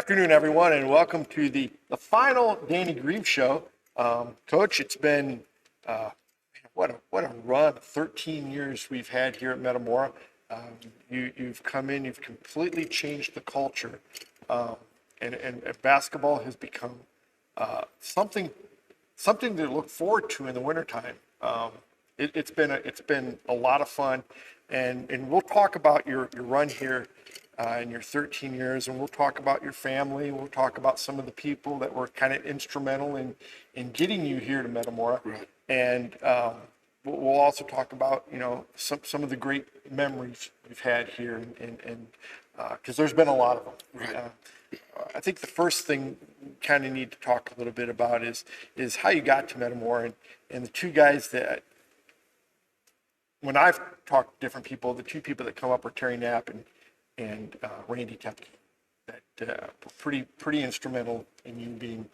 afternoon, everyone, and welcome to the final Danny Grieves show. Coach, it's been what a run, 13 years we've had here at Metamora. You've come in, you've completely changed the culture, and basketball has become something to look forward to in the wintertime. It's been a lot of fun, and we'll talk about your run here in your 13 years, and we'll talk about your family. We'll talk about some of the people that were kind of instrumental in getting you here to Metamora, Right. and we'll also talk about some of the great memories we've had here, and because there's been a lot of them. Right. I think the first thing we kind of need to talk a little bit about is how you got to Metamora, and the two guys that, when I've talked to different people, the two people that come up are Terry Knapp and Randy Tepke, that were pretty instrumental in you being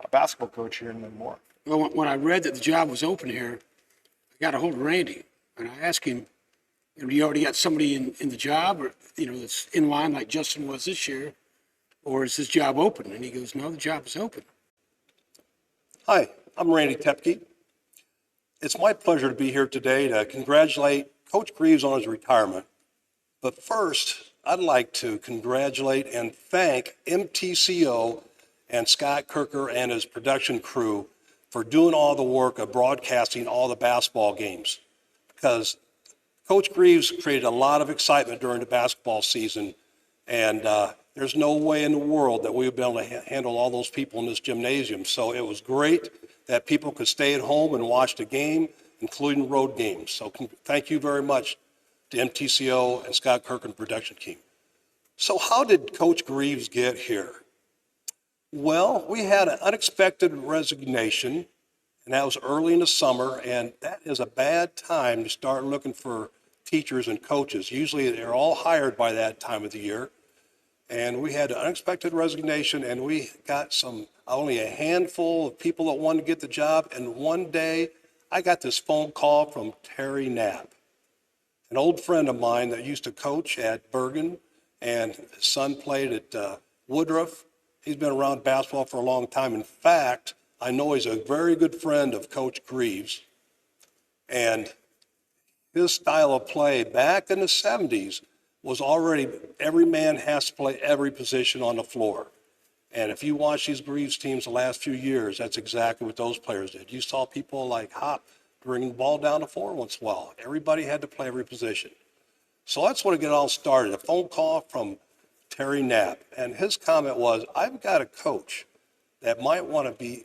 a basketball coach here in Metamora. Well, when I read that the job was open here, I got a hold of Randy, and I asked him, do you already got somebody in the job, or that's in line like Justin was this year, or is this job open? And he goes, no, the job is open. Hi, I'm Randy Tepke. It's my pleasure to be here today to congratulate Coach Grieves on his retirement. But first, I'd like to congratulate and thank MTCO and Scott Kirker and his production crew for doing all the work of broadcasting all the basketball games. Because Coach Grieves created a lot of excitement during the basketball season, and there's no way in the world that we would be able to handle all those people in this gymnasium. So it was great that people could stay at home and watch the game, including road games. So thank you very much to MTCO and Scott Kirk and production team. So how did Coach Grieves get here? Well, we had an unexpected resignation, and that was early in the summer, and that is a bad time to start looking for teachers and coaches. Usually they're all hired by that time of the year. And we had an unexpected resignation, and we got only a handful of people that wanted to get the job. And one day I got this phone call from Terry Knapp, an old friend of mine that used to coach at Bergen, and his son played at Woodruff. He's been around basketball for a long time. In fact, I know he's a very good friend of Coach Grieves. And his style of play back in the 70s was already, every man has to play every position on the floor. And if you watch these Grieves teams the last few years, that's exactly what those players did. You saw people like Hop bringing the ball down the floor once in a while. Everybody had to play every position. So that's when it got all started, a phone call from Terry Knapp. And his comment was, I've got a coach that might want to be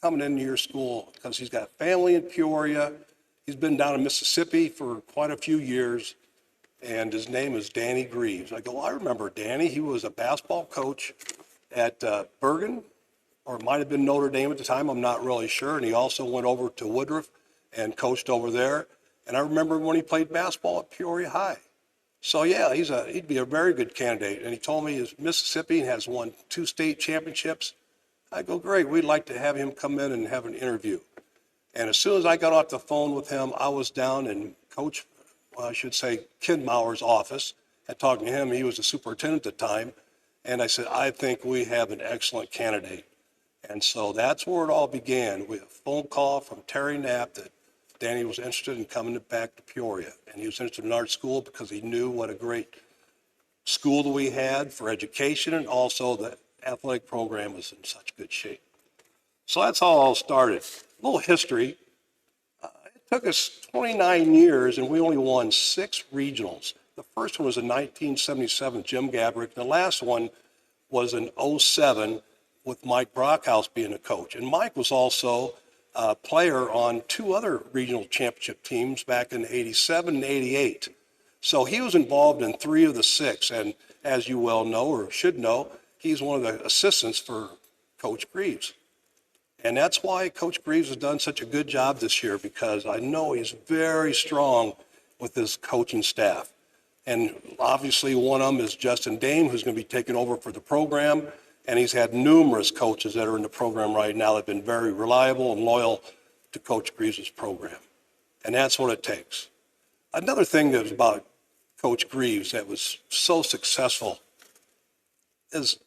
coming into your school because he's got family in Peoria. He's been down in Mississippi for quite a few years, and his name is Danny Grieves. I go, well, I remember Danny. He was a basketball coach at Bergen, or it might have been Notre Dame at the time. I'm not really sure. And he also went over to Woodruff and coached over there. And I remember when he played basketball at Peoria High. So yeah, he'd be a very good candidate. And he told me he's Mississippi and has won 2 state championships. I go, great, we'd like to have him come in and have an interview. And as soon as I got off the phone with him, I was down in Coach, I should say, Kinmauer's office and talking to him. He was the superintendent at the time. And I said, I think we have an excellent candidate. And so that's where it all began. We had a phone call from Terry Knapp that Danny was interested in coming back to Peoria. And he was interested in our school because he knew what a great school that we had for education, and also the athletic program was in such good shape. So that's how it all started. A little history. It took us 29 years, and we only won 6 regionals. The first one was in 1977, Jim Gabrick. The last one was in 07 with Mike Brockhouse being a coach. And Mike was also a player on 2 other regional championship teams back in 87 and 88. So he was involved in 3 of the 6. And as you well know, or should know, he's one of the assistants for Coach Grieves. And that's why Coach Grieves has done such a good job this year, because I know he's very strong with his coaching staff. And obviously one of them is Justin Dame, who's going to be taking over for the program. And he's had numerous coaches that are in the program right now that have been very reliable and loyal to Coach Grieves' program. And that's what it takes. Another thing that was about Coach Grieves that was so successful is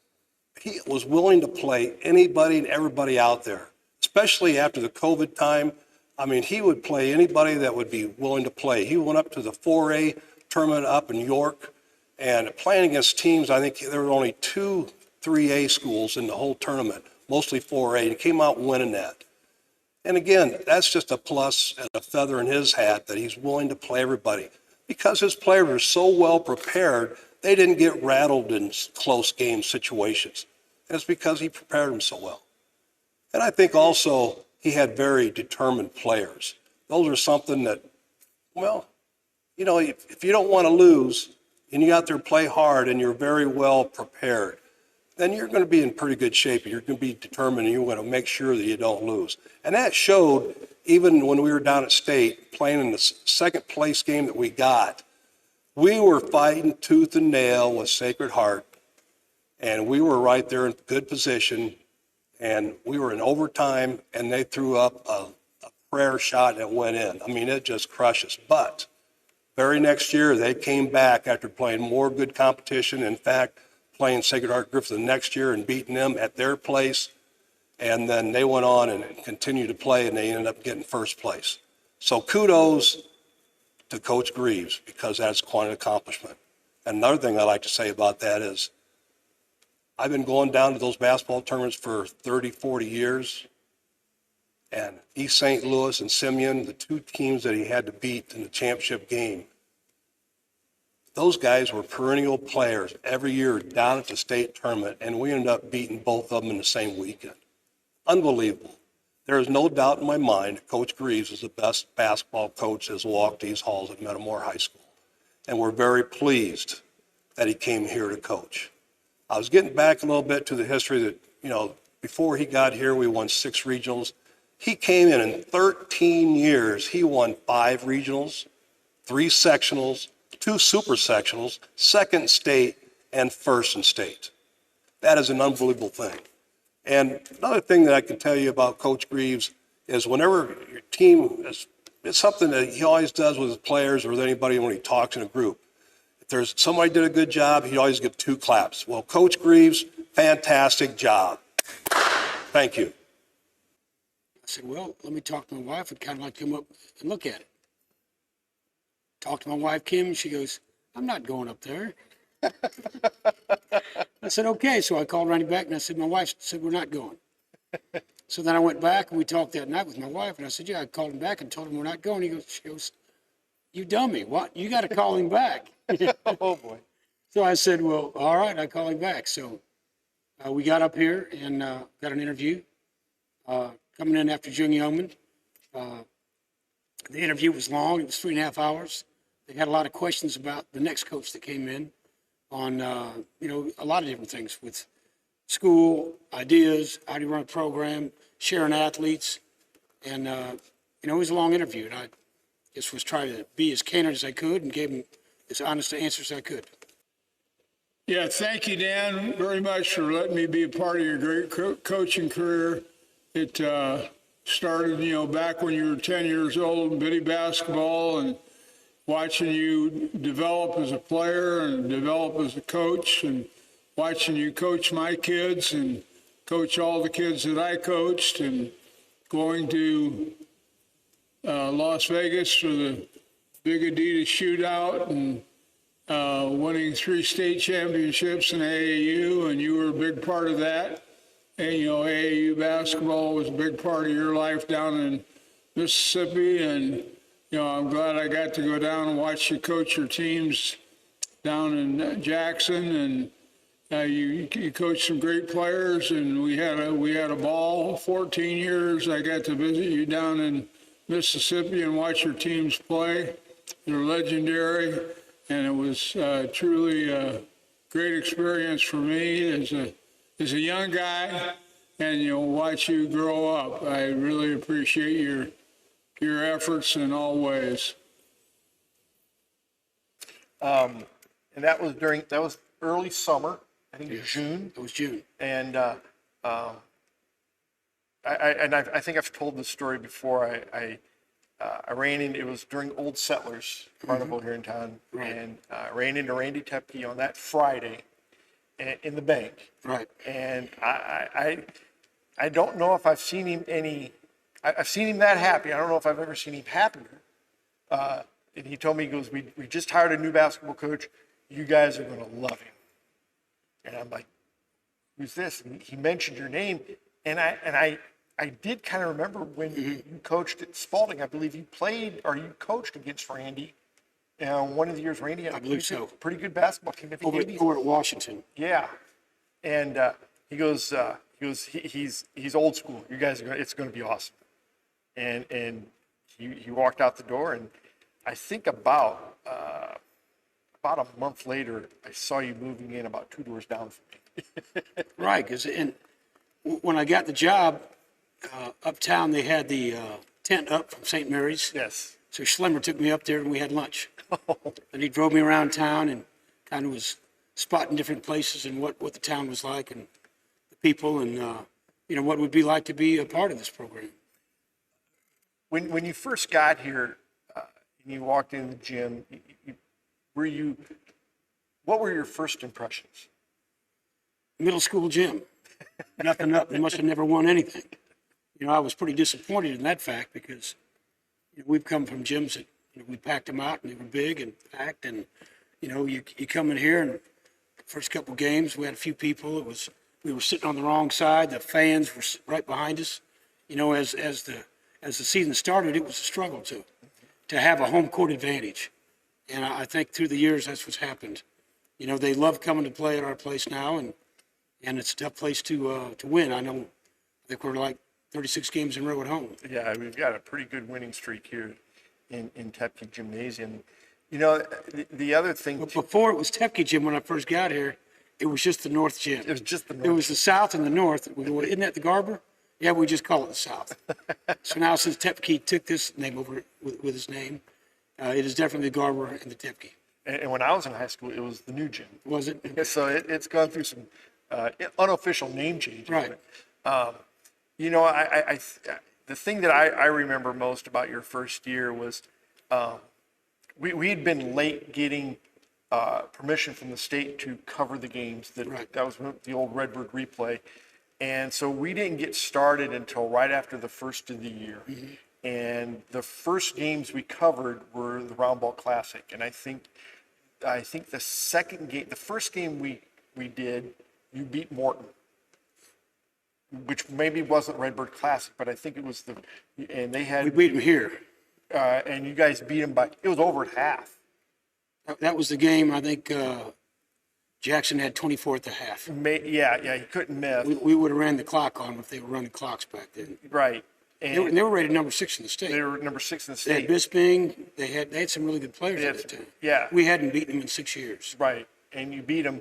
he was willing to play anybody and everybody out there, especially after the COVID time. I mean, he would play anybody that would be willing to play. He went up to the 4A tournament up in York and playing against teams. I think there were only 2 3A schools in the whole tournament, mostly 4A, and he came out winning that. And again, that's just a plus and a feather in his hat that he's willing to play everybody because his players are so well prepared, they didn't get rattled in close game situations. And it's because he prepared them so well. And I think also he had very determined players. Those are something that, well, you know, if you don't want to lose and you out there play hard and you're very well prepared, then you're going to be in pretty good shape. You're going to be determined and you're going to make sure that you don't lose. And that showed even when we were down at state playing in the second place game that we got. We were fighting tooth and nail with Sacred Heart, and we were right there in good position, and we were in overtime, and they threw up a prayer shot and it went in. I mean, it just crushed us. But very next year, they came back after playing more good competition. In fact, playing Sacred Heart Griffith the next year and beating them at their place. And then they went on and continued to play, and they ended up getting first place. So kudos to Coach Grieves, because that's quite an accomplishment. And another thing I like to say about that is I've been going down to those basketball tournaments for 30, 40 years. And East St. Louis and Simeon, the 2 teams that he had to beat in the championship game, those guys were perennial players every year down at the state tournament, and we ended up beating both of them in the same weekend. Unbelievable. There is no doubt in my mind that Coach Grieves is the best basketball coach that's walked these halls at Metamora High School. And we're very pleased that he came here to coach. I was getting back a little bit to the history that, you know, before he got here, we won 6 regionals. He came in 13 years, he won 5 regionals, 3 sectionals, 2 super sectionals, 2nd state, and 1st in state. That is an unbelievable thing. And another thing that I can tell you about Coach Grieves is whenever your team is, it's something that he always does with his players or with anybody when he talks in a group. If there's somebody did a good job, he'd always give 2 claps. Well, Coach Grieves, fantastic job. Thank you. I said, well, let me talk to my wife and kind of like come up and look at it. Talked to my wife, Kim, and she goes, I'm not going up there. I said, okay. So I called Randy back and I said, my wife said, we're not going. So then I went back and we talked that night with my wife. And I said, yeah, I called him back and told him we're not going. She goes, you dummy. What? You got to call him back. Oh, boy. So I said, well, all right, I call him back. So we got up here and got an interview coming in after Jung Yeoman. The interview was long. It was 3.5 hours. They had a lot of questions about the next coach that came in on, you know, a lot of different things with school, ideas, how do you run a program, sharing athletes. And, you know, it was a long interview. And I just was trying to be as candid as I could and gave them as honest answers as I could. Yeah, thank you, Dan, very much for letting me be a part of your great coaching career. It started, you know, back when you were 10 years old in bitty basketball, and watching you develop as a player and develop as a coach, and watching you coach my kids and coach all the kids that I coached, and going to Las Vegas for the big Adidas shootout and winning 3 state championships in AAU, and you were a big part of that. And, you know, AAU basketball was a big part of your life down in Mississippi. And, you know, I'm glad I got to go down and watch you coach your teams down in Jackson. And you coached some great players, and we had a ball. 14 years I got to visit you down in Mississippi and watch your teams play. They're legendary, and it was truly a great experience for me as a young guy, and, you know, watch you grow up. I really appreciate your efforts in all ways. And that was early summer, I think June. It was June. And I think I've told this story before. I ran in, it was during Old Settlers Carnival here in town, Right. and ran into Randy Tepke on that Friday. in the bank. Right. And I don't know if I've seen him I've seen him that happy. I don't know if I've ever seen him happier. And he told me, he goes, we just hired a new basketball coach. You guys are going to love him. And I'm like, who's this? And he mentioned your name. And I did kind of remember when you coached at Spalding. I believe you played or you coached against Randy. One of the years, Randy had I believe so. Pretty good basketball team. I think Over at Washington. yeah. And he goes, he's old school. You guys it's going to be awesome. And he walked out the door, and I think about a month later, I saw you moving in about 2 doors down from me. Right, and when I got the job, uptown, they had the tent up from St. Mary's. Yes. So Schlemmer took me up there and we had lunch. And he drove me around town and kind of was spotting different places and what the town was like and the people and, what it would be like to be a part of this program. When you first got here and you walked in the gym, what were your first impressions? Middle school gym. Nothing up. They must have never won anything. I was pretty disappointed in that fact because we've come from gyms that we packed them out and they were big and packed and you come in here and the first couple games we had a few people. We were sitting on the wrong side. The fans were right behind us. As the season started, it was a struggle to have a home court advantage. And I think through the years that's what's happened. They love coming to play at our place now and it's a tough place to win. I think we're like 36 games in a row at home. Yeah, we've got a pretty good winning streak here in Tepke Gymnasium. The other thing But before it was Tepke Gym, when I first got here, it was just the North Gym. It was just the North. It was the South and the North. We go, isn't that the Garber? Yeah, we just call it the South. So now since Tepke took this name over with his name, it is definitely the Garber and the Tepke. And when I was in high school, it was the new gym. Was it? So it's gone through some unofficial name changes. Right. The thing that I remember most about your first year was we had been late getting permission from the state to cover the games. That was the old Redbird replay. And so we didn't get started until right after the first of the year. Mm-hmm. And the first games we covered were the Round Ball Classic. And I think the first game we did, you beat Morton, which maybe wasn't Redbird Classic, but I think it was and they had. We beat them here. And you guys beat them it was over at half. That was the game, I think, Jackson had 24 at the half. Yeah, he couldn't miss. We would have ran the clock on them if they were running clocks back then. Right. And they were rated number 6 in the state. They were number 6 in the state. They had Bisping. They had some really good players at that time. Yeah. We hadn't beaten them in 6 years. Right. And you beat them.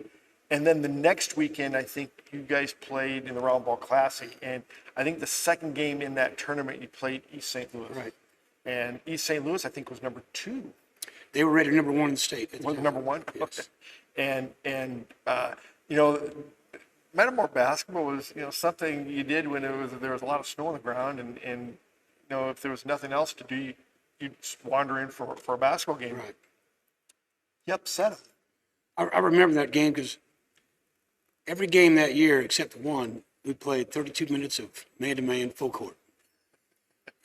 And then the next weekend, I think you guys played in the Round Ball Classic. And I think the second game in that tournament, you played East St. Louis. Right. And East St. Louis, I think, was number 2. They were rated number 1 in the state. Was it number 1? Yes. And Metamore basketball was, something you did when there was a lot of snow on the ground, and if there was nothing else to do, you'd just wander in for a basketball game. Right. You upset them. I remember that game because every game that year except one, we played 32 minutes of man-to-man full court.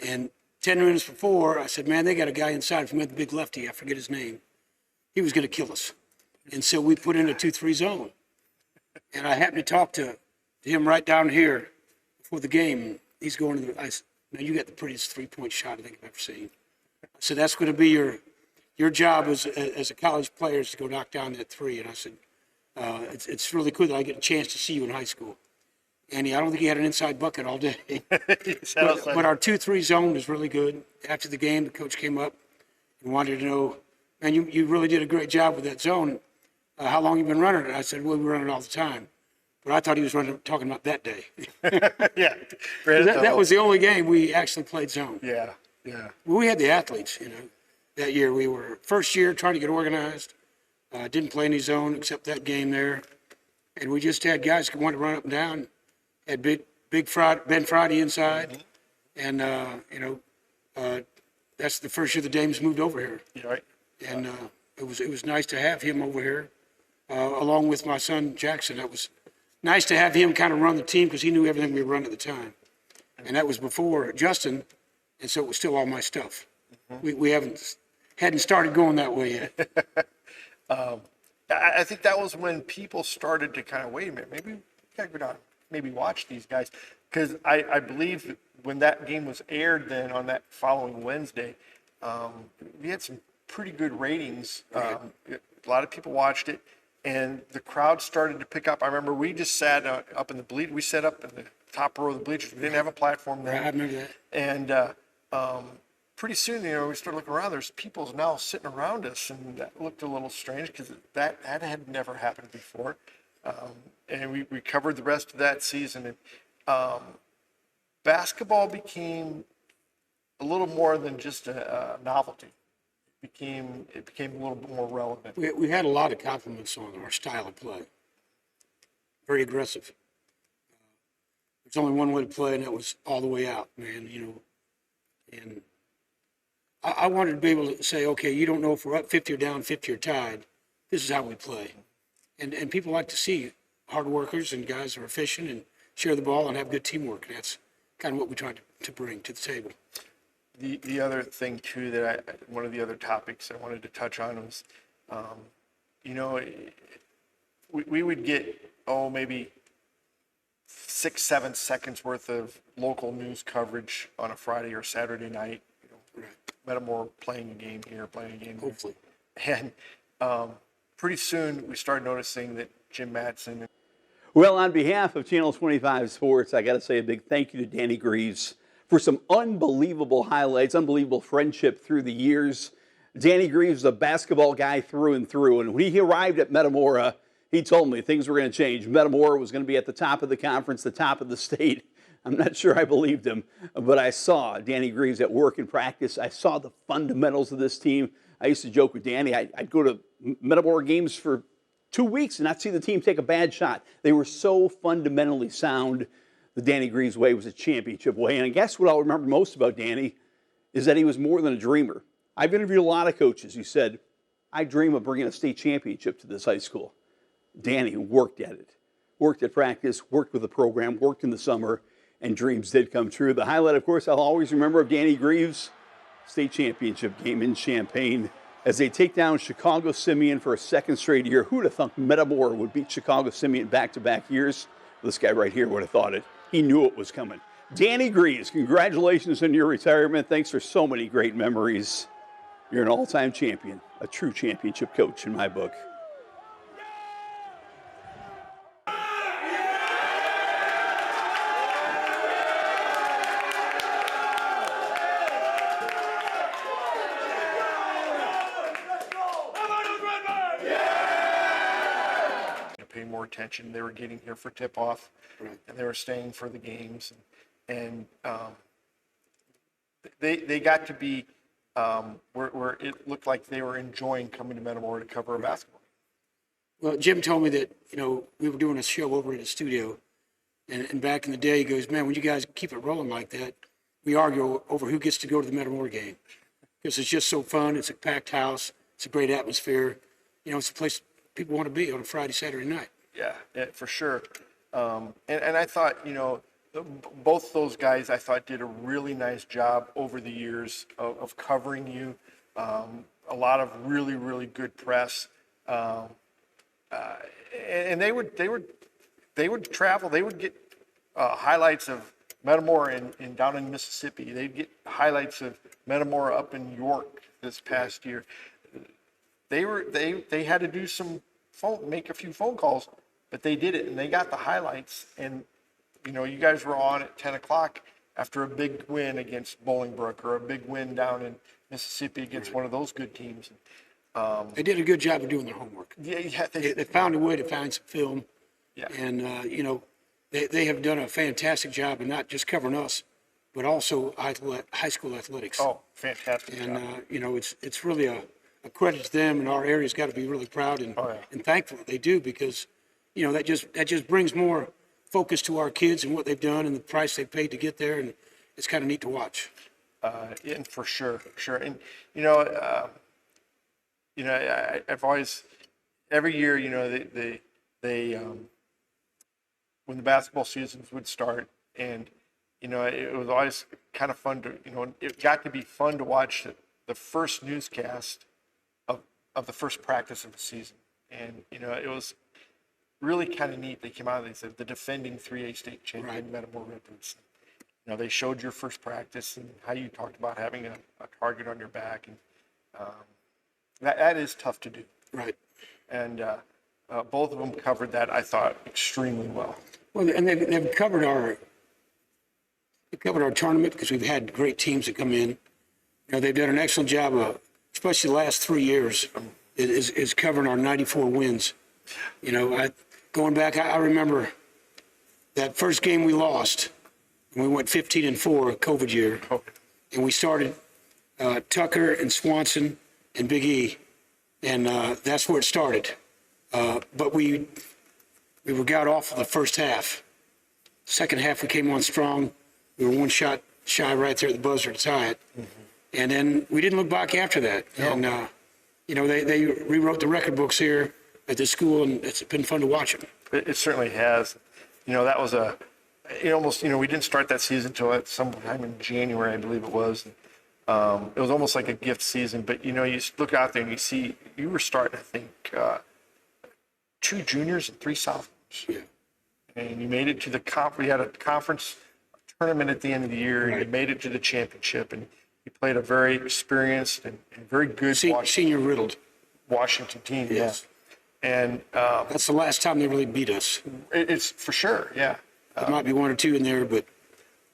And 10 minutes before, I said, man, they got a guy inside from the big lefty. I forget his name. He was going to kill us. And so we put in a 2-3 zone. And I happened to talk to him right down here before the game. He's going to I said, man, you got the prettiest three-point shot I think I've ever seen. So that's going to be your job as a college player is to go knock down that three. And I said, it's really cool that I get a chance to see you in high school. And I don't think he had an inside bucket all day. but our 2-3 zone was really good. After the game, the coach came up and wanted to know, man, you really did a great job with that zone. How long you been running it? I said, well, we run it all the time. But I thought he was talking about that day. Yeah. that was the only game we actually played zone. Yeah. Well, we had the athletes, that year. We were first year trying to get organized. Didn't play any zone except that game there. And we just had guys who wanted to run up and down. Had big Ben Friday inside. Mm-hmm. And, that's the first year the Dames moved over here. Yeah, right. And it was nice to have him over here. along with my son Jackson. That was nice to have him kind of run the team because he knew everything we were running at the time. And that was before Justin, and so it was still all my stuff. We hadn't started going that way yet. I think that was when people started to kind of, wait a minute, maybe we gotta go down, maybe watch these guys. Because I believe that when that game was aired then on that following Wednesday, we had some pretty good ratings. A lot of people watched it, and the crowd started to pick up. I remember we just sat up in the bleachers. We sat up in the top row of the bleachers. We didn't have a platform then. I remember that. And pretty soon, we started looking around. There's people now sitting around us, and that looked a little strange because that had never happened before. And we covered the rest of that season. And basketball became a little more than just a novelty. It became a little bit more relevant. We had a lot of compliments on our style of play. Very aggressive. There's only one way to play, and that was all the way out, man. And I wanted to be able to say, okay, you don't know if we're up 50 or down 50 or tied. This is how we play. And people like to see hard workers and guys who are efficient and share the ball and have good teamwork. And that's kind of what we tried to bring to the table. The other thing too one of the other topics I wanted to touch on was, we would get maybe 6-7 seconds worth of local news coverage on a Friday or Saturday night. Metamora playing a game here, playing a game Hopefully. there. And pretty soon we started noticing that Jim Matson. Well, on behalf of Channel 25 Sports, I got to say a big thank you to Danny Grieves for some unbelievable highlights, unbelievable friendship through the years. Danny Grieves is a basketball guy through and through, and when he arrived at Metamora, he told me things were going to change. Metamora was going to be at the top of the conference, the top of the state. I'm not sure I believed him, but I saw Danny Grieves at work and practice. I saw the fundamentals of this team. I used to joke with Danny. I'd go to Metamora games for 2 weeks and not see the team take a bad shot. They were so fundamentally sound. The Danny Grieves way was a championship way. And I guess what I'll remember most about Danny is that he was more than a dreamer. I've interviewed a lot of coaches who said, I dream of bringing a state championship to this high school. Danny worked at it, worked at practice, worked with the program, worked in the summer, and dreams did come true. The highlight, of course, I'll always remember of Danny Grieves, state championship game in Champaign as they take down Chicago Simeon for a second straight year. Who'd have thought Metamora would beat Chicago Simeon back-to-back years? This guy right here would have thought it. He knew it was coming. Danny Grieves, congratulations on your retirement. Thanks for so many great memories. You're an all-time champion, a true championship coach in my book. Pay more attention. They were getting here for tip-off, and they were staying for the games, and they got to be where it looked like they were enjoying coming to Metamora to cover a basketball. Well, Jim told me that, we were doing a show over at the studio, and back in the day, he goes, man, when you guys keep it rolling like that, we argue over who gets to go to the Metamora game. Because it's just so fun. It's a packed house. It's a great atmosphere. It's a place people want to be on a Friday, Saturday night. Yeah, for sure. And I thought, both those guys, I thought, did a really nice job over the years of covering you. A lot of really, really good press. And they would travel. They would get highlights of Metamora down in Mississippi. They'd get highlights of Metamora up in York this past year. They had to do make a few phone calls, but they did it, and they got the highlights. And you guys were on at 10 o'clock after a big win against Bolingbrook or a big win down in Mississippi against one of those good teams. They did a good job of doing their homework. Yeah, They found a way to find some film. Yeah. And, they have done a fantastic job of not just covering us, but also high school athletics. Oh, fantastic And, job. it's really a credit to them, and our area's got to be really proud and thankful that they do, because, that just brings more focus to our kids and what they've done and the price they paid to get there, and it's kind of neat to watch. And for sure. And, I've always, every year, when the basketball seasons would start, and it was always kind of fun to, it got to be fun to watch the first newscast of the first practice of the season, and it was really kind of neat. They came out and they said the defending 3A state champion Metamora Rippers. They showed your first practice and how you talked about having a target on your back, and that is tough to do. Right. And both of them covered that, I thought, extremely well. Well, and they've covered our tournament because we've had great teams that come in. They've done an excellent job of, especially the last 3 years, is covering our 94 wins. Going back, I remember that first game we lost. We went 15-4 COVID year, and we started Tucker and Swanson and Big E, and that's where it started. But we were got off of the first half. Second half, we came on strong. We were one shot shy right there at the buzzer to tie it, and then we didn't look back after that. And they rewrote the record books here at this school, and it's been fun to watch them. It certainly has. That was we didn't start that season until sometime in January, I believe it was. It was almost like a gift season, but you look out there and you see you were starting, I think, 2 juniors and 3 sophomores. Yeah. And you made it to the we had a conference tournament at the end of the year, and you made it to the championship, and you played a very experienced and very good Senior riddled Washington team. Yes. Yeah. And that's the last time they really beat us. It's for sure, yeah. There might be 1 or 2 in there, but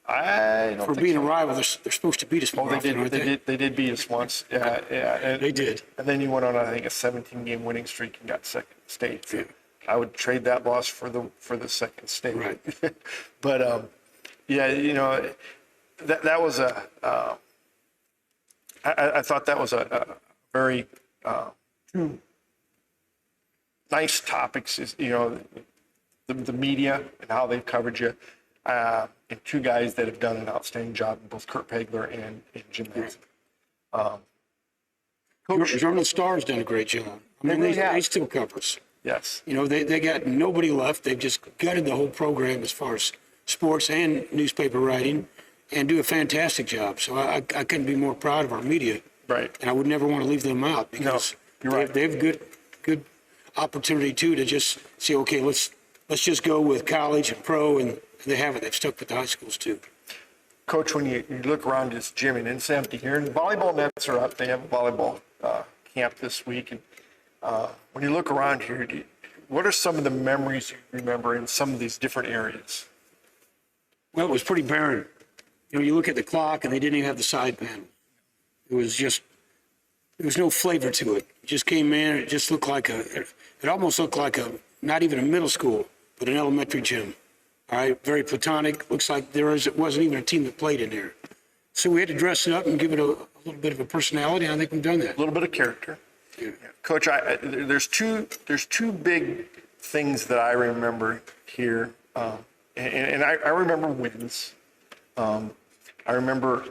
I don't for think being so. a rival, they're supposed to beat us more often, aren't they? They did beat us once. Yeah, yeah. And, They did. And then you went on, I think, a 17-game winning streak and got second state. So Yeah. I would trade that loss for the second state. Right. But that was I thought that was a very nice topics. Is the media and how they've covered you, and 2 guys that have done an outstanding job, both Kurt Pegler and Jim Hansen. Journal Star's done a great job. I mean, they still cover us. Yes. They got nobody left. They've just gutted the whole program as far as sports and newspaper writing, and do a fantastic job. So I couldn't be more proud of our media. Right. And I would never want to leave them out because you're right. they have good opportunity too to just say, okay, let's just go with college and pro, and they haven't. They've stuck with the high schools too. Coach, when you look around this gym and it's empty here, and the volleyball nets are up, they have a volleyball camp this week. And when you look around here, what are some of the memories you remember in some of these different areas? Well, it was pretty barren. You look at the clock, and they didn't even have the side panel. It was there was no flavor to it. It just came in, it just looked like it almost looked like not even a middle school, but an elementary gym. All right, very platonic. Looks like it wasn't even a team that played in there. So we had to dress it up and give it a little bit of a personality, and I think we've done that. A little bit of character. Yeah. Coach, there's two big things that I remember here, and I remember wins. I remember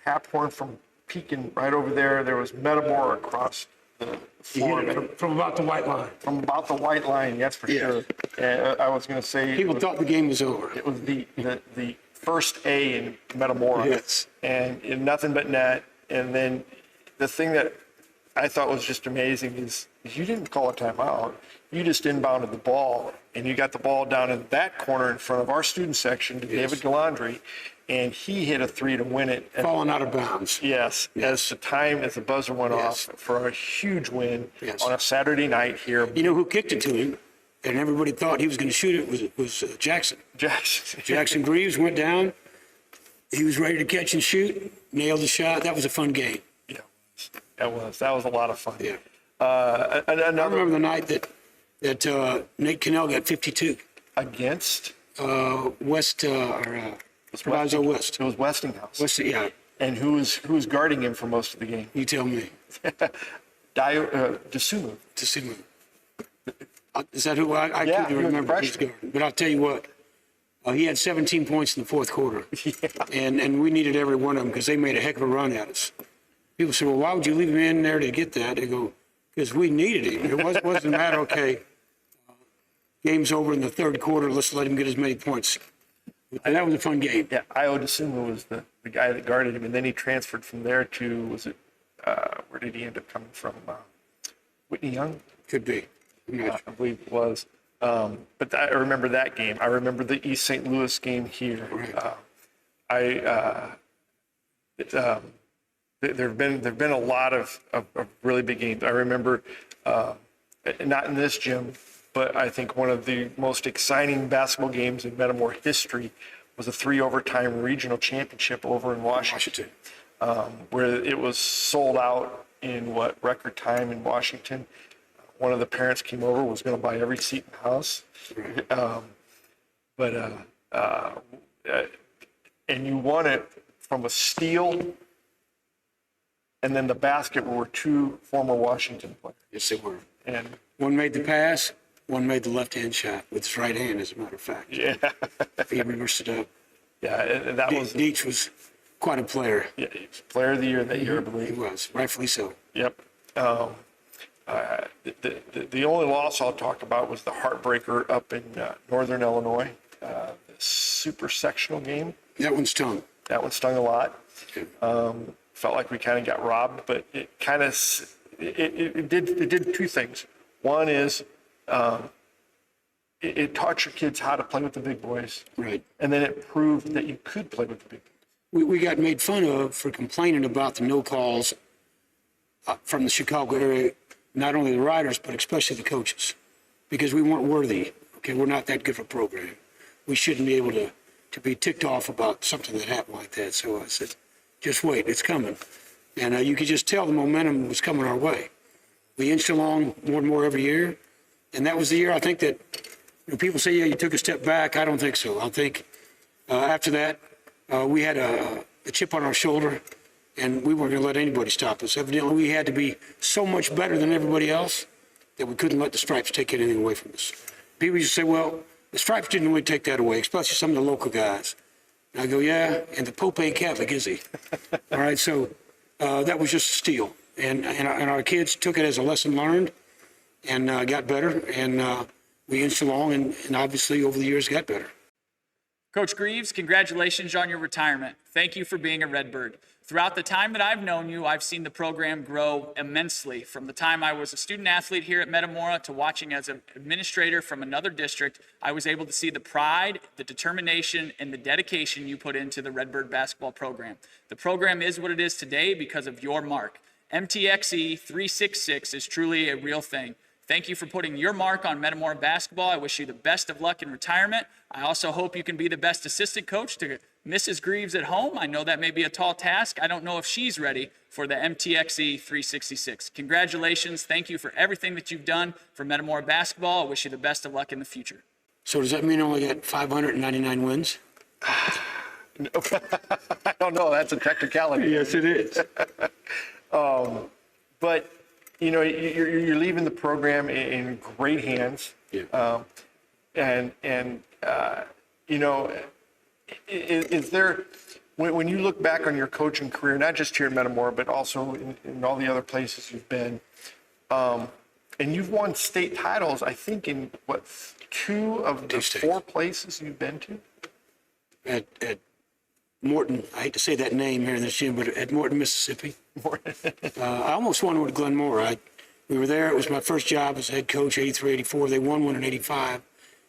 Taphorn from peeking right over there. There was Metamora across the floor. From about the white line. From about the white line, that's for sure. And I was going to say People thought the game was over. it was the first A in Metamora. Yes. And nothing but net. And then the thing that I thought was just amazing is you didn't call a timeout. You just inbounded the ball, and you got the ball down in that corner in front of our student section to David Galandri, and he hit a 3 to win it. Falling out of bounds. Yes, as the buzzer went off for a huge win on a Saturday night here. You know who kicked it to him, and everybody thought he was going to shoot it was Jackson. Jackson Grieves went down. He was ready to catch and shoot, nailed the shot. That was a fun game. Yeah, that was a lot of fun. Yeah. I remember the night that Nate Cannell got 52 against West. Proviso West. It was Westinghouse. Yeah. And who was guarding him for most of the game? You tell me. Desumu. Is that who I can't even remember who's guarding? But I'll tell you what. He had 17 points in the fourth quarter. And we needed every one of them because they made a heck of a run at us. People say, well, why would you leave him in there to get that? They go, because we needed him. Wasn't a matter, okay, game's over in the third quarter, let's let him get as many points. And that was a fun game. Yeah, Io DeSuma was the guy that guarded him, and then he transferred from there to, where did he end up coming from? Whitney Young? Could be. I believe it was. But I remember that game. I remember the East St. Louis game here. Right. There've been a lot of really big games. I remember, not in this gym, but I think one of the most exciting basketball games in Metamora history was a 3 overtime regional championship over in Washington, where it was sold out in record time in Washington. One of the parents came over, was going to buy every seat in the house. And you won it from a steal, and then the basket were 2 former Washington players. Yes, they were. And One made the pass, one made the left-hand shot with his right hand, as a matter of fact. yeah, He reversed it up. yeah, and that was Deitch was quite a player. yeah, he was player of the year that year, I He believe. was, rightfully so. Yep. The only loss I'll talk about was the heartbreaker up in northern Illinois, the super sectional game. That one stung. That one stung a lot. Felt like we kind of got robbed, but it kind of it did 2 things. One is it taught your kids how to play with the big boys, Right. and then it proved that you could play with the big boys. We got made fun of for complaining about the no calls from the Chicago area, not only the riders, but especially the coaches, because we weren't worthy. Okay, we're not that good of a program. We shouldn't be able to be ticked off about something that happened like that. So I said, just wait, it's coming. And you could just tell the momentum was coming our way. We inched along more and more every year. And that was the year I think that people say, yeah, you took a step back. I don't think so. I think after that, we had a chip on our shoulder, and we weren't going to let anybody stop us. Evidently, we had to be so much better than everybody else that we couldn't let the Stripes take anything away from us. People used to say, well, the Stripes didn't really take that away, especially some of the local guys. And I go, yeah, and the Pope ain't Catholic, is he? All right, so that was just a steal. And our kids took it as a lesson learned and got better. And we inched along and obviously over the years got better. Coach Grieves, congratulations on your retirement. Thank you for being a Redbird. Throughout the time that I've known you, I've seen the program grow immensely. From the time I was a student athlete here at Metamora to watching as an administrator from another district, I was able to see the pride, the determination, and the dedication you put into the Redbird basketball program. The program is what it is today because of your mark. MTXE 366 is truly a real thing. Thank you for putting your mark on Metamora basketball. I wish you the best of luck in retirement. I also hope you can be the best assistant coach to Mrs. Grieves at home. I know that may be a tall task. I don't know if she's ready for the MTXE 366. Congratulations. Thank you for everything that you've done for Metamora basketball. I wish you the best of luck in the future. So does that mean I only got 599 wins? I don't know. That's a technicality. Yes, it is. But you know, you're leaving the program in great hands. Yeah. You know, is there, when you look back on your coaching career, not just here at Metamora, but also in all the other places you've been, and you've won state titles, I think in what, 2 of the 4 places you've been to? At Morton, I hate to say that name here in this gym, but at Morton, Mississippi. I almost won with Glenmore. We were there. It was my first job as head coach, 83, 84. They won one in 85,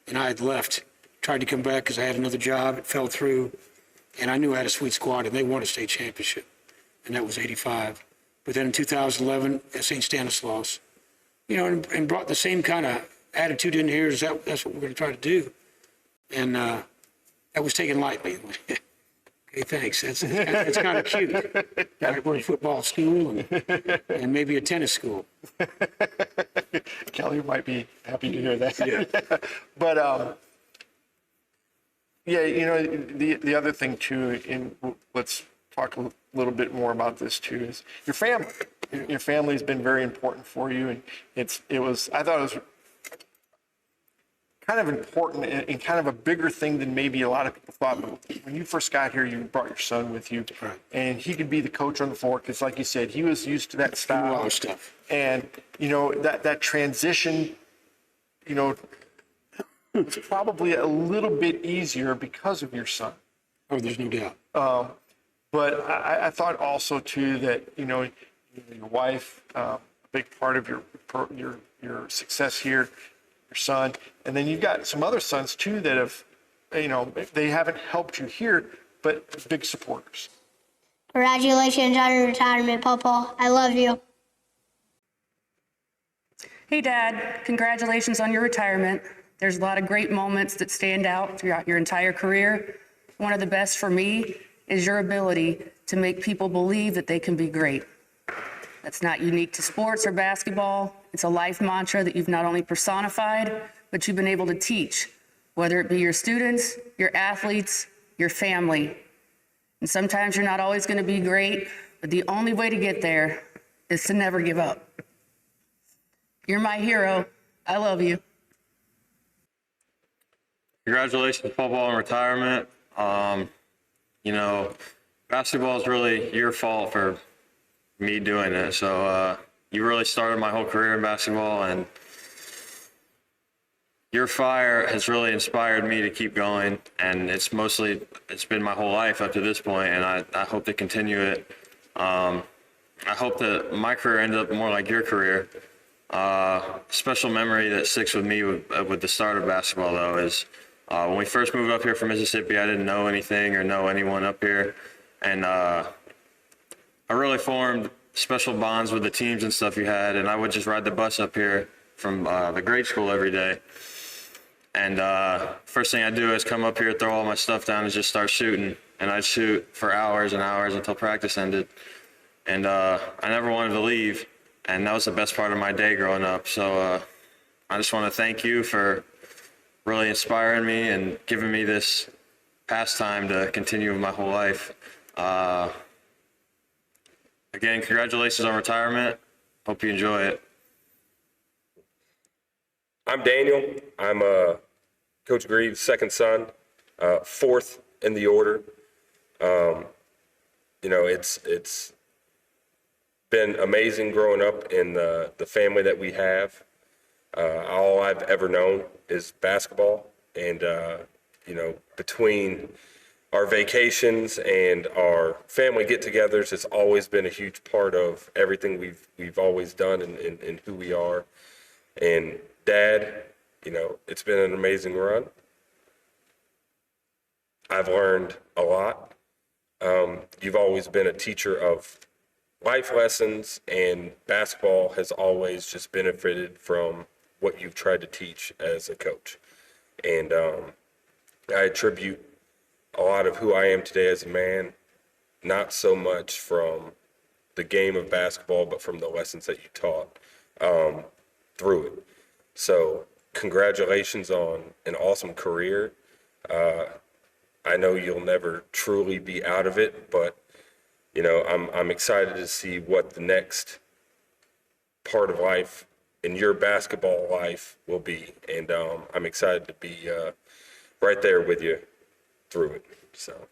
and I had left. Tried to come back because I had another job. It fell through, and I knew I had a sweet squad, and they won a state championship, and that was 85. But then in 2011, at St. Stanislaus, you know, and brought the same kind of attitude in here as that's what we're going to try to do. And that was taken lightly. Okay, thanks. That's kind of cute. Right, we're a football school and maybe a tennis school. Kelly might be happy to hear that. Yeah. But yeah, you know, the other thing too, let's talk a little bit more about this too, is your family. Your family has been very important for you, and I thought it was kind of important and kind of a bigger thing than maybe a lot of people thought. But when you first got here, you brought your son with you, Right. and he could be the coach on the floor because, like you said, he was used to that A style. lot of stuff. And that transition, was probably a little bit easier because of your son. Oh, there's no doubt. But I thought also too that your wife, a big part of your success here, your son, and then you've got some other sons too that have, they haven't helped you here, but big supporters. Congratulations on your retirement, Papa. I love you. Hey, Dad, congratulations on your retirement. There's a lot of great moments that stand out throughout your entire career. One of the best for me is your ability to make people believe that they can be great. That's not unique to sports or basketball. It's a life mantra that you've not only personified, but you've been able to teach, whether it be your students, your athletes, your family. And sometimes you're not always going to be great, but the only way to get there is to never give up. You're my hero. I love you. Congratulations, football, on retirement. Basketball is really your fault for me doing it. So you really started my whole career in basketball, and your fire has really inspired me to keep going. And it's been my whole life up to this point, and I hope to continue it. I hope that my career ends up more like your career. Special memory that sticks with me with the start of basketball, though, is when we first moved up here from Mississippi, I didn't know anything or know anyone up here. And I really formed special bonds with the teams and stuff you had. And I would just ride the bus up here from the grade school every day. And first thing I'd do is come up here, throw all my stuff down, and just start shooting. And I'd shoot for hours and hours until practice ended. And I never wanted to leave. And that was the best part of my day growing up. So I just want to thank you for really inspiring me and giving me this pastime to continue with my whole life. Again, congratulations on retirement. Hope you enjoy it. I'm Daniel. I'm Coach Grieves' second son, fourth in the order. It's been amazing growing up in the family that we have. All I've ever known is basketball, and between our vacations and our family get-togethers, it's always been a huge part of everything we've always done and who we are. And Dad, it's been an amazing run. I've learned a lot. You've always been a teacher of life lessons, and basketball has always just benefited from what you've tried to teach as a coach. And I attribute a lot of who I am today as a man, not so much from the game of basketball, but from the lessons that you taught through it. So congratulations on an awesome career. I know you'll never truly be out of it, but I'm excited to see what the next part of life in your basketball life will be. And I'm excited to be right there with you through it. So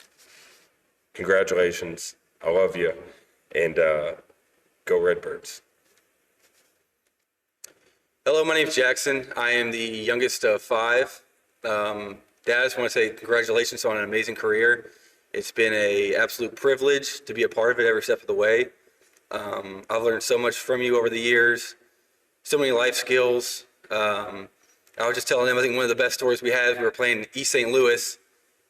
congratulations. I love you. And go Redbirds. Hello, my name's Jackson. I am the youngest of five. Dad, I just want to say congratulations on an amazing career. It's been an absolute privilege to be a part of it every step of the way. I've learned so much from you over the years, so many life skills. I was just telling them, I think one of the best stories we had, we were playing East St. Louis,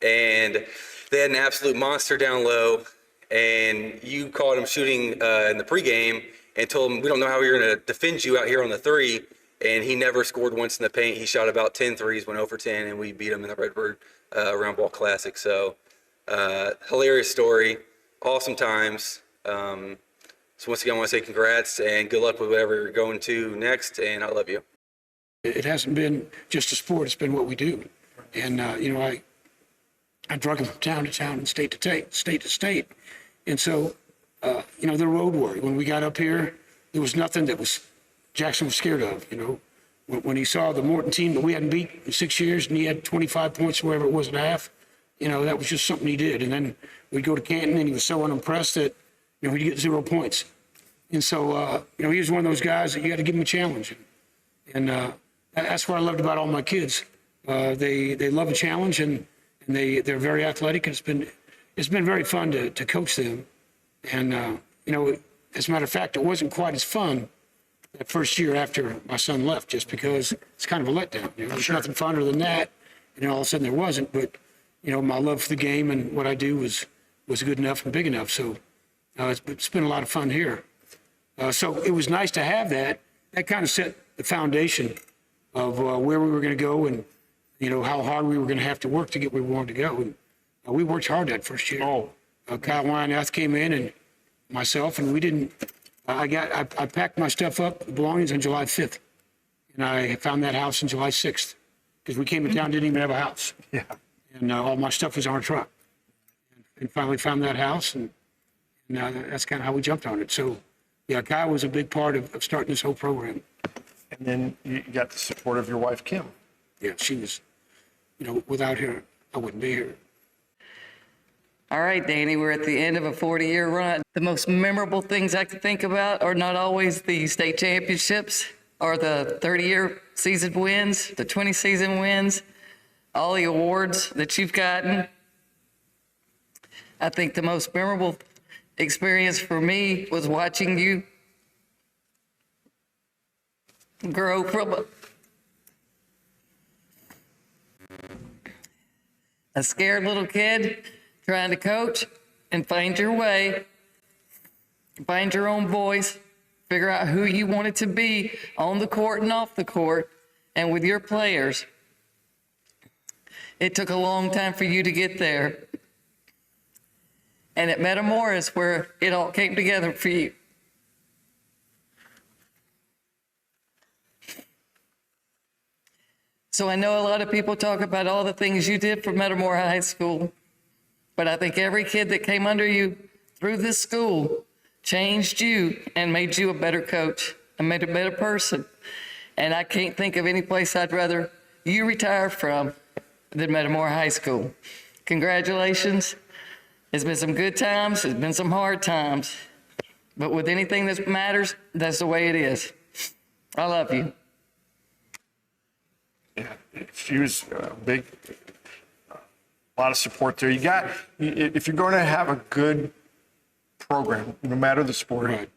and they had an absolute monster down low, and you caught him shooting in the pregame and told him, we don't know how we're going to defend you out here on the three, and he never scored once in the paint. He shot about 10 threes, went 0 for 10, and we beat him in the Redbird Round Ball Classic. So hilarious story, awesome times. So once again, I want to say congrats and good luck with whatever you're going to next, and I love you. It hasn't been just a sport, it's been what we do. And, I drug him from town to town and state to state. And so, the road warrior, when we got up here, there was nothing that Jackson was scared of, when he saw the Morton team that we hadn't beat in 6 years, and he had 25 points, wherever it was at half, that was just something he did. And then we'd go to Canton, and he was so unimpressed that, he'd get 0 points. And so, he was one of those guys that you got to give him a challenge. And that's what I loved about all my kids. They love a challenge, and they're very athletic. And it's been very fun to coach them. And, as a matter of fact, it wasn't quite as fun that first year after my son left, just because it's kind of a letdown. There's nothing funner than that. And all of a sudden there wasn't. But, my love for the game and what I do was good enough and big enough. So it's been a lot of fun here. So it was nice to have that. That kind of set the foundation of where we were going to go and, how hard we were going to have to work to get where we wanted to go. And we worked hard that first year. Kyle Wynath came in and myself, and we didn't. I packed my stuff up, the belongings, on July 5th, and I found that house on July 6th because we came to town, didn't even have a house. Yeah. And all my stuff was on a truck, and finally found that house, and that's kind of how we jumped on it. So, yeah, Kyle was a big part of starting this whole program. And then you got the support of your wife, Kim. Yeah, she was, without her, I wouldn't be here. All right, Danny, we're at the end of a 40-year run. The most memorable things I can think about are not always the state championships or the 30-year season wins, the 20-season wins, all the awards that you've gotten. I think the most memorable experience for me was watching you grow from a scared little kid trying to coach and find your way, find your own voice, figure out who you wanted to be on the court and off the court and with your players. It took a long time for you to get there. And at Metamora is where it all came together for you. So I know a lot of people talk about all the things you did for Metamora High School, but I think every kid that came under you through this school changed you and made you a better coach and made a better person. And I can't think of any place I'd rather you retire from than Metamora High School. Congratulations. It's been some good times, it's been some hard times, but with anything that matters, that's the way it is. I love you. Yeah, she was big, a lot of support there. If you're going to have a good program, no matter the sport, Right.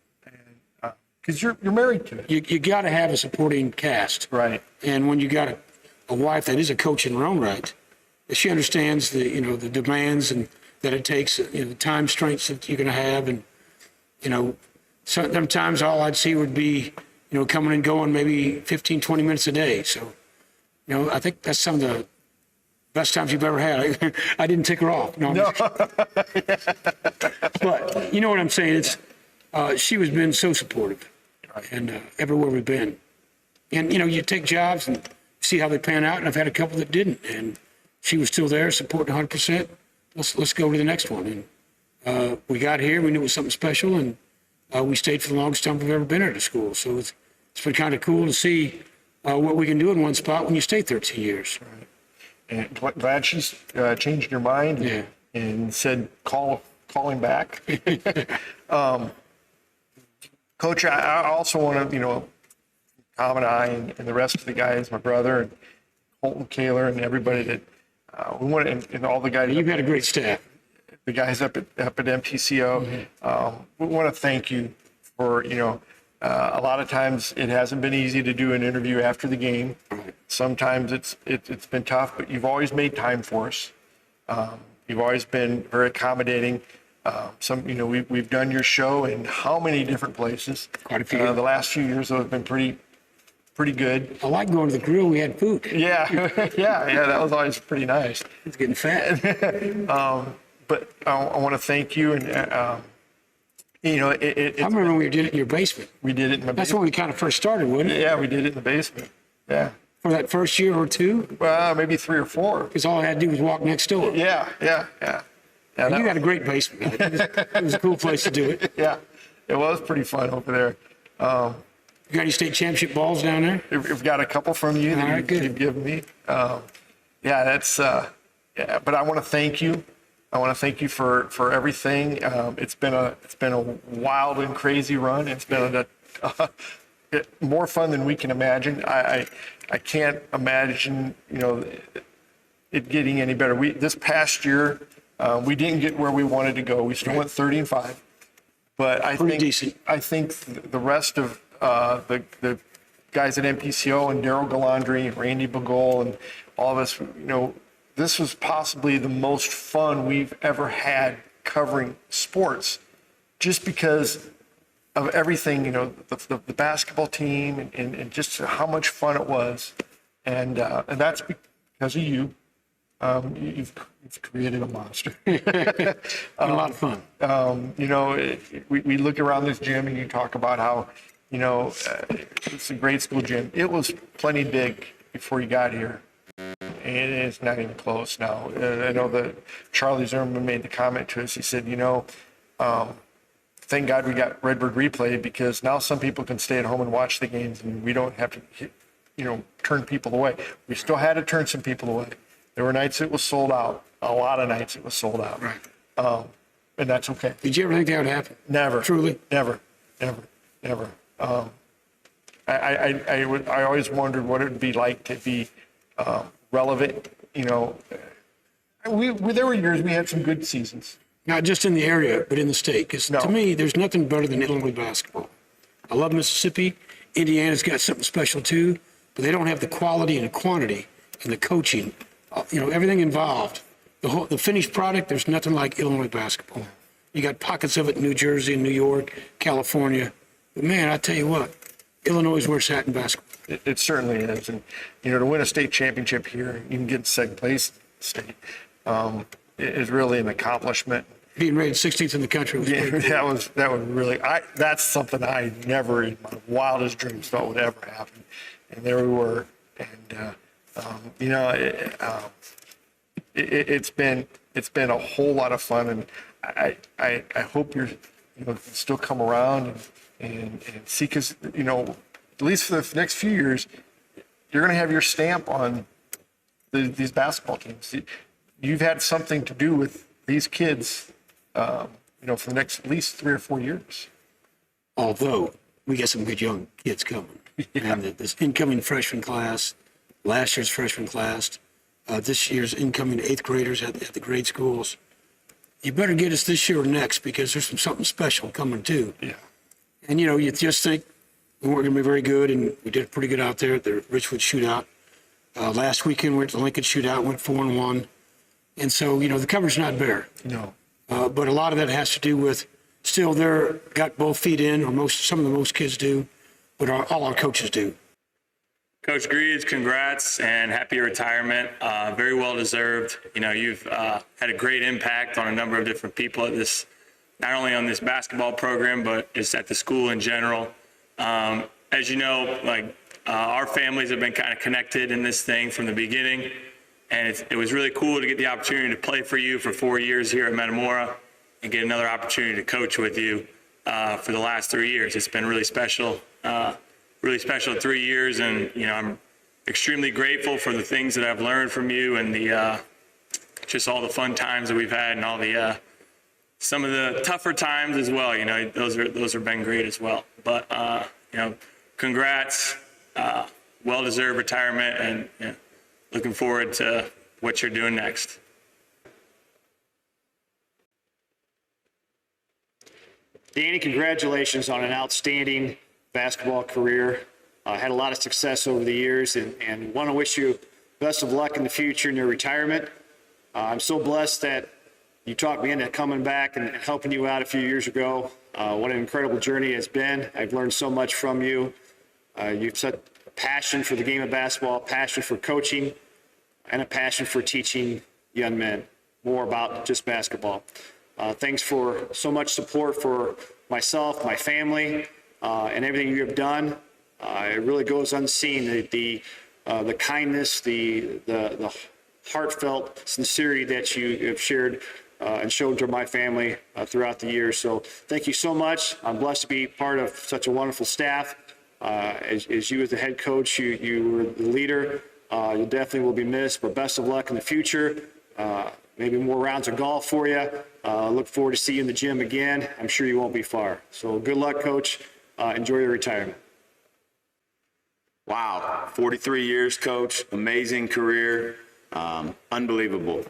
Because you're married to it. You got to have a supporting cast. Right. And when you got a wife that is a coach in her own right, she understands the demands and that it takes, the time strengths that you're going to have. And, sometimes all I'd see would be, coming and going maybe 15, 20 minutes a day. So, I think that's some of the best times you've ever had. I didn't tick her off. No. But you know what I'm saying? She has been so supportive, and everywhere we've been. And, you take jobs and see how they pan out, and I've had a couple that didn't. And she was still there, supporting 100%. Let's go to the next one. And we got here, we knew it was something special, and we stayed for the longest time we've ever been at a school. So it's been kind of cool to see what we can do in one spot when you stay 13 years. Right. And glad she's changed your mind and said calling back. Coach, I also want to, Tom and I and the rest of the guys, my brother and Colton Kaler and everybody that we want to, and all the guys. You've had a great staff. The guys up at MTCO. We want to thank you for, a lot of times it hasn't been easy to do an interview after the game. Sometimes it's been tough, but you've always made time for us. You've always been very accommodating. We've done your show in how many different places? Quite a few. The last few years have been pretty good. I like going to the grill. We had food. Yeah, that was always pretty nice. It's getting fat. But I want to thank you, and I remember when we did it in your basement. We did it in the basement. That's when we kind of first started, wasn't it? Yeah, we did it in the basement. Yeah. For that first year or two? Well, maybe 3 or 4. Because all I had to do was walk next door. Yeah. And you got a great basement. It was a cool place to do it. Yeah, it was pretty fun over there. You got any state championship balls down there? We've got a couple from you All that right, good. you've given me. Yeah, that's, yeah, but I want to thank you. I want to thank you for everything. It's been a wild and crazy run. It's been more fun than we can imagine. I can't imagine, it getting any better. This past year, we didn't get where we wanted to go. We still went 30-5, but I Pretty think decent. I think the rest of the guys at MTCO and Daryl Galandri, Randy Bagol, and all of us, this was possibly the most fun we've ever had covering sports, just because of everything, the basketball team and just how much fun it was. And that's because of you. You've created a monster. A lot of fun. We look around this gym and you talk about how, it's a great school gym. It was plenty big before you got here. And it's not even close now. I know that Charlie Zimmerman made the comment to us. He said, thank God we got Redbird Replay, because now some people can stay at home and watch the games and we don't have to, turn people away. We still had to turn some people away. There were nights it was sold out. A lot of nights it was sold out. Right. And that's okay. Did you ever think that would happen? Never. Truly? Never. I always wondered what it would be like to be relevant. There were years we had some good seasons. Not just in the area, but in the state. Because to me, there's nothing better than Illinois basketball. I love Mississippi. Indiana's got something special too, but they don't have the quality and the quantity and the coaching. Everything involved. The finished product, there's nothing like Illinois basketball. You got pockets of it in New Jersey and New York, California. But man, I tell you what, Illinois is where it's at in basketball. It certainly is. And, to win a state championship here, even get second place in the state, is really an accomplishment. Being rated 16th in the country was pretty cool. that was really, that's something I never in my wildest dreams thought would ever happen. And there we were. And, it's been a whole lot of fun, and I hope you're still come around and see, because at least for the next few years you're going to have your stamp on these basketball teams. You've had something to do with these kids, for the next at least 3 or 4 years. Although we got some good young kids coming, and this incoming freshman class, last year's freshman class, this year's incoming 8th graders at the grade schools. You better get us this year or next, because there's something special coming too. Yeah. And you just think we weren't going to be very good, and we did pretty good out there at the Richwood Shootout. Last weekend we went to the Lincoln Shootout, went 4-1. And so, the cover's not bare. No. But a lot of that has to do with still they're got both feet in, or some of the most kids do, but all our coaches do. Coach Grieves, congrats and happy retirement. Very well deserved. You've had a great impact on a number of different people at this, not only on this basketball program, but just at the school in general. As you know, our families have been kind of connected in this thing from the beginning. And it was really cool to get the opportunity to play for you for 4 years here at Metamora and get another opportunity to coach with you for the last 3 years. It's been really special 3 years. And, I'm extremely grateful for the things that I've learned from you and just all the fun times that we've had and all some of the tougher times as well. Those have been great as well. But, congrats, well-deserved retirement, and looking forward to what you're doing next. Danny, congratulations on an outstanding basketball career. Had a lot of success over the years, and want to wish you best of luck in the future in your retirement. I'm so blessed that you talked me into coming back and helping you out a few years ago. What an incredible journey it's been. I've learned so much from you. You've such a passion for the game of basketball, passion for coaching, and a passion for teaching young men more about just basketball. Thanks for so much support for myself, my family, and everything you have done. It really goes unseen, the kindness, the heartfelt sincerity that you have shared and showed to my family throughout the years. So thank you so much. I'm blessed to be part of such a wonderful staff. As you as the head coach, you were the leader. You definitely will be missed, but best of luck in the future. Maybe more rounds of golf for you. Look forward to seeing you in the gym again. I'm sure you won't be far. So good luck, Coach. Enjoy your retirement. Wow, 43 years, Coach. Amazing career. Unbelievable.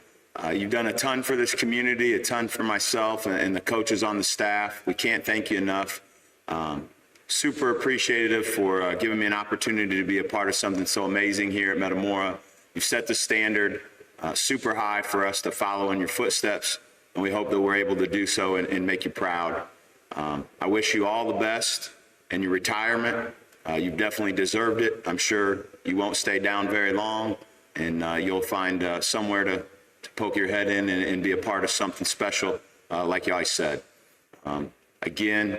You've done a ton for this community, a ton for myself and the coaches on the staff. We can't thank you enough. Super appreciative for giving me an opportunity to be a part of something so amazing here at Metamora. You've set the standard super high for us to follow in your footsteps, and we hope that we're able to do so and make you proud. I wish you all the best in your retirement. You've definitely deserved it. I'm sure you won't stay down very long, and you'll find somewhere to poke your head in and be a part of something special, like you always said. Again,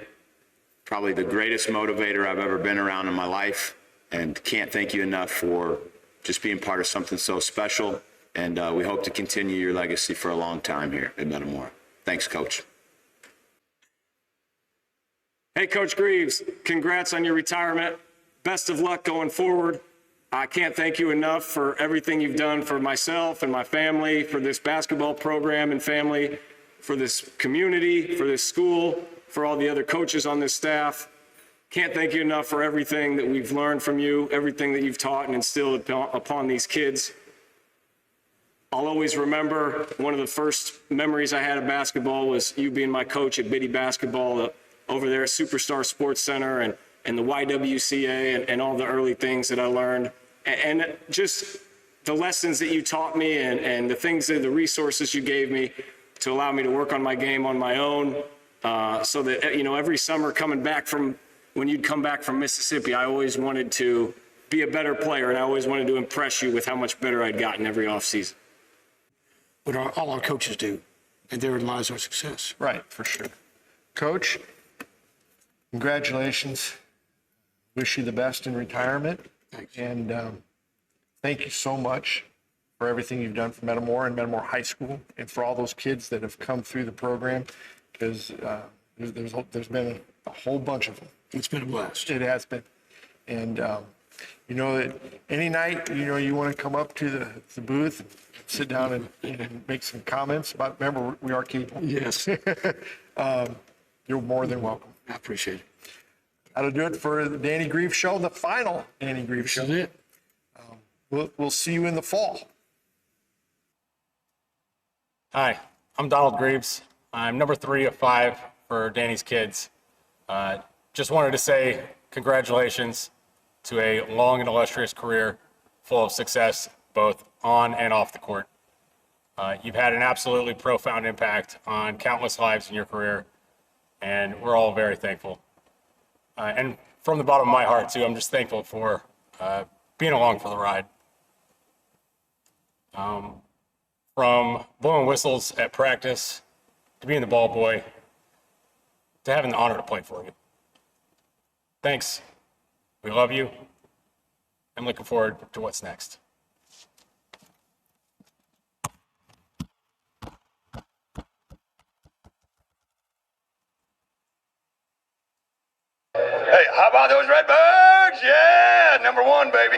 probably the greatest motivator I've ever been around in my life, and can't thank you enough for just being part of something so special. And we hope to continue your legacy for a long time here at Metamora. Thanks, Coach. Hey, Coach Grieves, congrats on your retirement. Best of luck going forward. I can't thank you enough for everything you've done for myself and my family, for this basketball program and family, for this community, for this school, for all the other coaches on this staff. Can't thank you enough for everything that we've learned from you, everything that you've taught and instilled upon these kids. I'll always remember one of the first memories I had of basketball was you being my coach at Biddy Basketball over there at Superstar Sports Center and the YWCA and all the early things that I learned. And just the lessons that you taught me and the things that the resources you gave me to allow me to work on my game on my own. So that, you know, every summer coming back from, when you'd come back from Mississippi, I always wanted to be a better player, and I always wanted to impress you with how much better I'd gotten every offseason. What all our coaches do, and therein lies our success. Right, for sure. Coach, congratulations. Wish you the best in retirement. Thanks. And thank you so much for everything you've done for Metamora and Metamora High School, and for all those kids that have come through the program, because there's been a whole bunch of them. It's been a blast. It has been. And you know that any night, you know, you want to come up to the booth and sit down and make some comments about, remember, we are cable. Yes. You're more than welcome. I appreciate it. That'll do it for the Danny Grieves Show, the final Danny Grieves Show. This is it. We'll see you in the fall. Hi, I'm Donald Grieves. I'm number 3 of 5 for Danny's kids. Just wanted to say congratulations to a long and illustrious career full of success, both on and off the court. You've had an absolutely profound impact on countless lives in your career, and we're all very thankful. And from the bottom of my heart, too, I'm just thankful for being along for the ride. From blowing whistles at practice, to being the ball boy, to having the honor to play for you. Thanks. We love you. I'm looking forward to what's next. Hey, how about those Redbirds? Yeah, #1, baby.